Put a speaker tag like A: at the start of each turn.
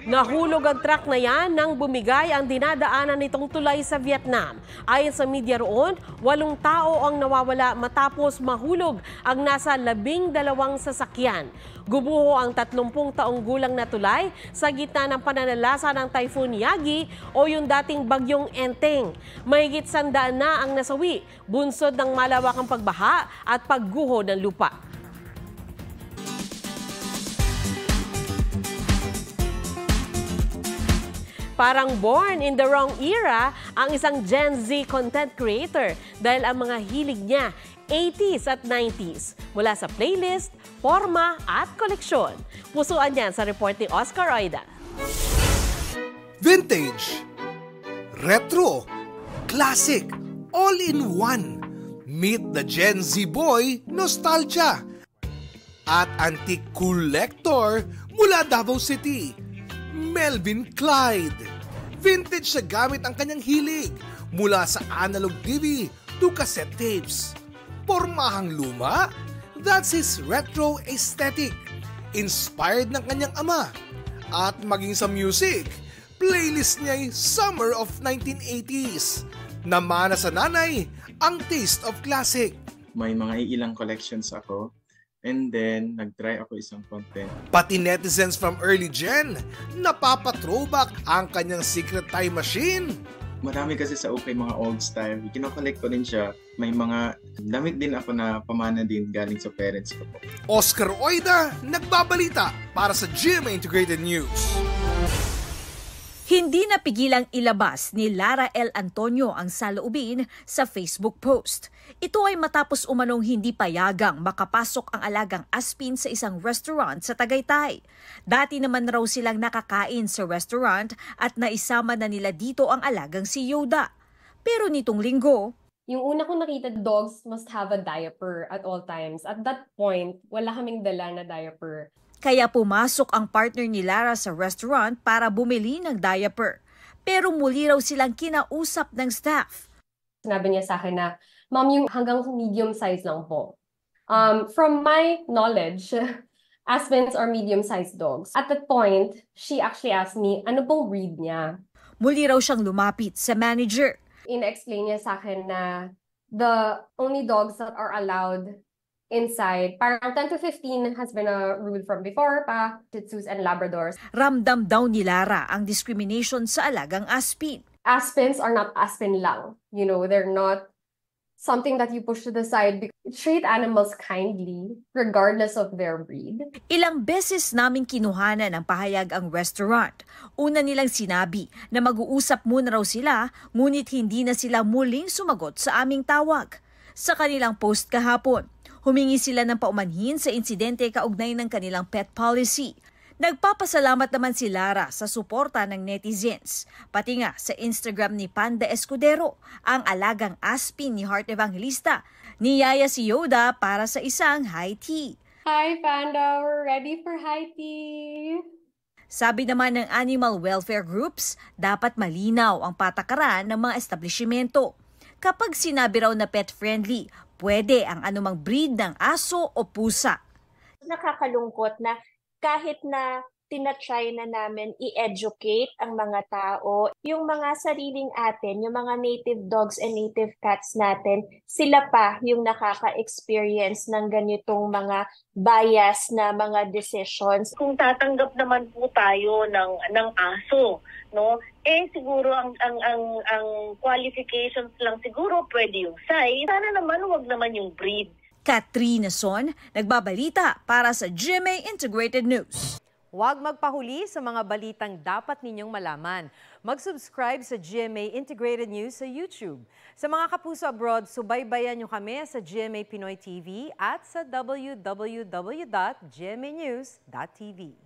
A: Nahulog ang truck na yan nang bumigay ang dinadaanan nitong tulay sa Vietnam. Ayon sa media roon, 8 tao ang nawawala matapos mahulog ang nasa 12 sasakyan. Gumuho ang 30 taong gulang na tulay sa gitna ng pananalasa ng Typhoon Yagi o yung dating bagyong Enteng. Mahigit 100 na ang nasawi, bunsod ng malawakang pagbaha at pagguho ng lupa. Parang born in the wrong era ang isang Gen Z content creator dahil ang mga hilig niya 80s at 90s mula sa playlist, forma at koleksyon. Pusuan yan sa report ni Oscar Oida.
B: Vintage, retro, classic, all in one. Meet the Gen Z boy nostalgia at antique collector mula Davao City, Melvin Clyde. Vintage na gamit ang kanyang hilig mula sa analog TV to cassette tapes. Pormahang luma, that's his retro aesthetic. Inspired ng kanyang ama. At maging sa music, playlist niya ay Summer of 1980s. Namana sa nanay ang taste of classic.
C: May mga ilang collections ako. And then, nag-try ako isang content.
B: Pati netizens from early gen, napapatrowback ang kanyang secret time machine.
C: Marami kasi sa OK mga old style. Kino-collect ko rin siya. May mga damit din ako na pamana din galing sa parents ko po.
B: Oscar Oida, nagbabalita para sa GMA Integrated News.
D: Hindi napigilang ilabas ni Lara L. Antonio ang saloobin sa Facebook post. Ito ay matapos umanong hindi payagang makapasok ang alagang Aspin sa isang restaurant sa Tagaytay. Dati naman raw silang nakakain sa restaurant at naisama na nila dito ang alagang si Yoda. Pero nitong linggo,
E: yung una kong nakita, dogs must have a diaper at all times. At that point, wala kaming dala na diaper.
D: Kaya pumasok ang partner ni Lara sa restaurant para bumili ng diaper. Pero muli raw silang kinausap ng staff.
E: Sinabi niya sa akin na, Ma'am, yung hanggang medium size lang po. From my knowledge, Aspins are medium-sized dogs. At that point, she actually asked me, ano pong breed niya?
D: Muli raw siyang lumapit sa manager.
E: In-explain niya sa akin na the only dogs that are allowed inside, parang 10 to 15 has been a rule from before pa, Shih Tzus and Labradors.
D: Ramdam daw ni Lara ang discrimination sa alagang Aspin.
E: Aspins are not Aspin lang. You know, they're not something that you push to the side. Treat animals kindly, regardless of their breed.
D: Ilang beses naming kinuhanan ng pahayag ang restaurant. Una nilang sinabi na mag-uusap muna raw sila, ngunit hindi na sila muling sumagot sa aming tawag. Sa kanilang post kahapon, humingi sila ng paumanhin sa insidente kaugnay ng kanilang pet policy. Nagpapasalamat naman si Lara sa suporta ng netizens. Pati nga sa Instagram ni Panda Escudero, ang alagang Aspin ni Heart Evangelista, niyaya si Yoda para sa isang high tea.
E: Hi Panda, we're ready for high tea!
D: Sabi naman ng animal welfare groups, dapat malinaw ang patakaran ng mga establishmento. Kapag sinabi raw na pet-friendly, pwede ang anumang breed ng aso o pusa.
F: Nakakalungkot na kahit na tinatry na namin i-educate ang mga tao, yung mga sariling atin, yung mga native dogs and native cats natin, sila pa yung nakaka-experience ng ganitong mga bias na mga decisions.
G: Kung tatanggap naman po tayo ng aso, no? Siguro ang qualifications lang siguro pwede yung size. Sana naman wag naman yung breed.
D: Katrina Son, nagbabalita para sa GMA Integrated News.
H: Huwag magpahuli sa mga balitang dapat ninyong malaman. Mag-subscribe sa GMA Integrated News sa YouTube. Sa mga kapuso abroad, subaybayan nyo kami sa GMA Pinoy TV at sa www.gmanews.tv.